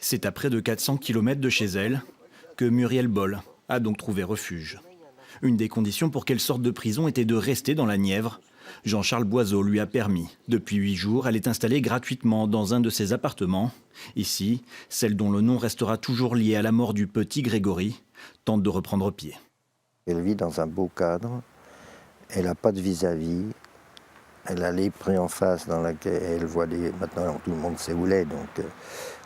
C'est à près de 400 km de chez elle que Muriel Boll a donc trouvé refuge. Une des conditions pour qu'elle sorte de prison était de rester dans la Nièvre. Jean-Charles Boiseau lui a permis. Depuis 8 jours, elle est installée gratuitement dans un de ses appartements. Ici, celle dont le nom restera toujours lié à la mort du petit Grégory tente de reprendre pied. Elle vit dans un beau cadre, elle n'a pas de vis-à-vis, elle a les prés en face dans laquelle elle voit des... Maintenant, tout le monde sait où elle est, donc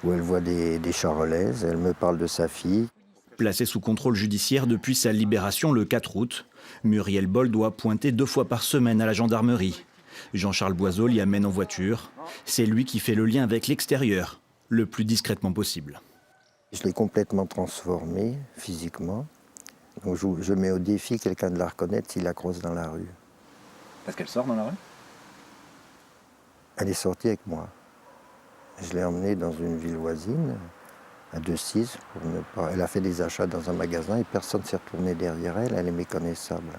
où elle voit des charolaises. Elle me parle de sa fille. Placée sous contrôle judiciaire depuis sa libération le 4 août, Muriel Boll doit pointer 2 fois par semaine à la gendarmerie. Jean-Charles Boiseau l'y amène en voiture. C'est lui qui fait le lien avec l'extérieur, le plus discrètement possible. Je l'ai complètement transformée physiquement. Donc je mets au défi quelqu'un de la reconnaître s'il la croise dans la rue. Parce qu'elle sort dans la rue? Elle est sortie avec moi. Je l'ai emmenée dans une ville voisine, à Decize. Elle a fait des achats dans un magasin et personne ne s'est retourné derrière elle. Elle est méconnaissable.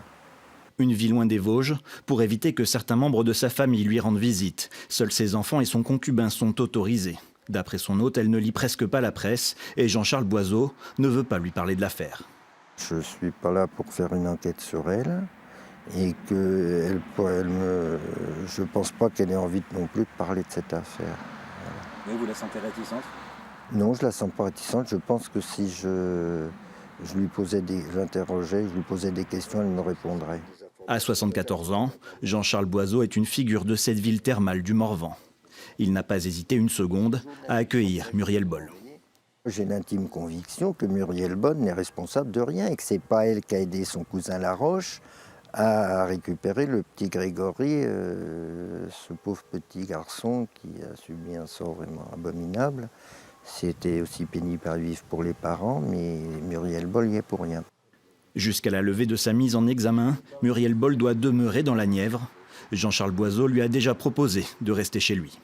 Une vie loin des Vosges, pour éviter que certains membres de sa famille lui rendent visite. Seuls ses enfants et son concubin sont autorisés. D'après son hôte, elle ne lit presque pas la presse et Jean-Charles Boiseau ne veut pas lui parler de l'affaire. Je ne suis pas là pour faire une enquête sur elle et je ne pense pas qu'elle ait envie non plus de parler de cette affaire. Mais vous la sentez réticente? Non, je ne la sens pas réticente. Je pense que si l'interrogeais, je lui posais des questions, elle me répondrait. À 74 ans, Jean-Charles Boiseau est une figure de cette ville thermale du Morvan. Il n'a pas hésité une seconde à accueillir Muriel Boll. J'ai l'intime conviction que Muriel Boll n'est responsable de rien et que ce n'est pas elle qui a aidé son cousin Laroche à récupérer le petit Grégory, ce pauvre petit garçon qui a subi un sort vraiment abominable. C'était aussi pénible à vivre pour les parents, mais Muriel Boll n'y est pour rien. Jusqu'à la levée de sa mise en examen, Muriel Boll doit demeurer dans la Nièvre. Jean-Charles Boiseau lui a déjà proposé de rester chez lui.